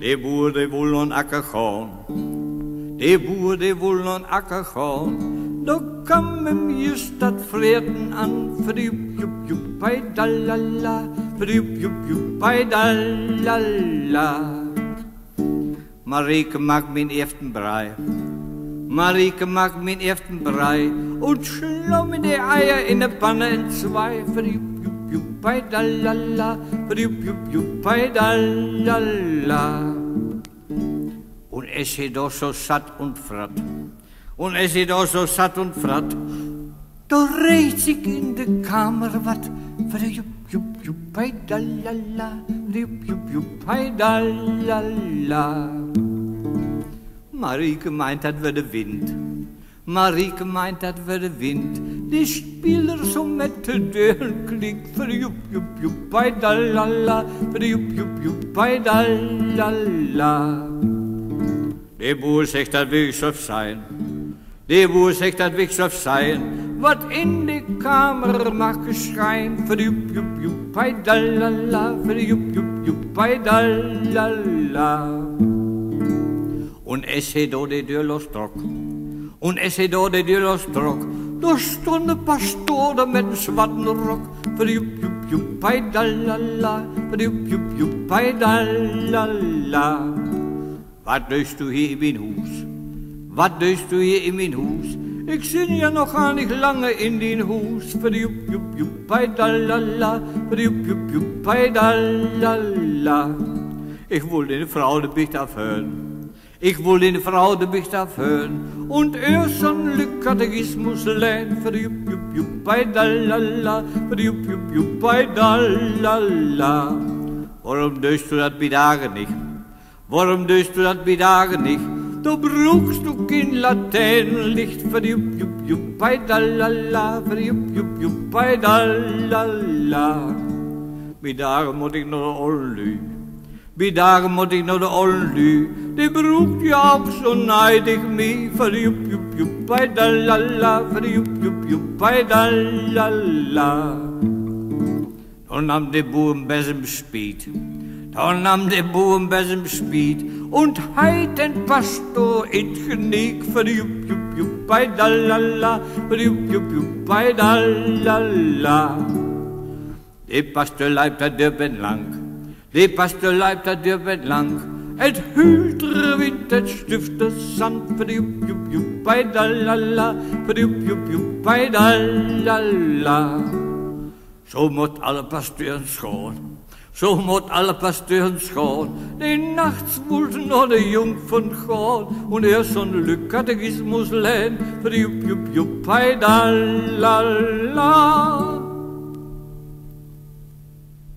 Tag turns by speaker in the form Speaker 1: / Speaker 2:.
Speaker 1: De boer die wil een akker gaan, de boer die wil een akker gaan. Dan kan hem juist dat vreten aan, verjoep, joep, joep, bij dalala, verjoep, joep, joep, bij dalala. Marieke maakt mijn eersten brei, Marieke maakt mijn eersten brei, und schlau mit die Eier in de Panne in zwei, verjoep, joep, joep, bij dalala, verjoep, joep, joep, bij dalala. Und es ist doch so satt und fratt, und es ist doch so satt und fratt, da regt sich in de Kamer wat, verjoep, joep, joep, bij dalala, verjoep, joep, joep, bij dalala. Marieke meint, dat we de wind. Marieke meint, dat we de wind. Die Spieler so met de deur klinkt. Verjoep, joep, joep, bij dalala. Verjoep, joep, joep, bij dalala. De boer zegt dat we zo zijn. De boer zegt dat we zo zijn. Wat in de kamer mag schijn. Verjoep, joep, joep, bij dalala. Verjoep, joep, joep, bij dalala. Und es he do de deur lostrok, und es he do de deur lostrok, da stond de pastoor met een zwarten rok, verjoep, joep, joep, bij dalala, verjoep, joep, joep, bij dalala. Wat doest u hier in mijn huis? Wat doest u hier in mijn huis? Ik zin ja nog gar niet lange in die huis, verjoep, joep, joep, bij dalala, verjoep, joep, joep, bij dalala. Ich wollte eine Frau de Bicht aufhören. Ich will den Frau de Bicht aufhören und erst ein Katechismus lernen. Verjup, jup, jup, bei dalala, verjup, jup, jup, bei dalala. Warum tust du das Bidagen nicht? Warum tust du das Bidagen nicht? Da brauchst du kein Laternenlicht. Verjup, jup, jup, bei dalala, verjup, jup, jup, bei dalala. Bidagen moet ik nog ollu. Wie dagen moet ik naar de ollu, die broekt je ook zo neidig mee. Verjoep, joep, joep, bij dalala, verjoep, joep, joep, bij dalala. Dan nam de boer een bezem spiet, dan nam de boer een bezem spiet, und heit den Pastor in het geniek. Verjoep, joep, joep, bij dalala, verjoep, joep, joep, bij dalala. De pastor leibt dat dubben lang. Die Pastor leibt dat dubben lang. Het huurt wind, het stuft de zand. Verjoep, joep, joep, bij dalala. Verjoep, joep, joep, bij dalala. Zo moet alle pastoren schoon. Zo moet alle pastoren schoon. Die nachts woelten naar de jong van gaan. En eerst zo'n Katechismus leen. Verjoep, joep, joep, bij dalala.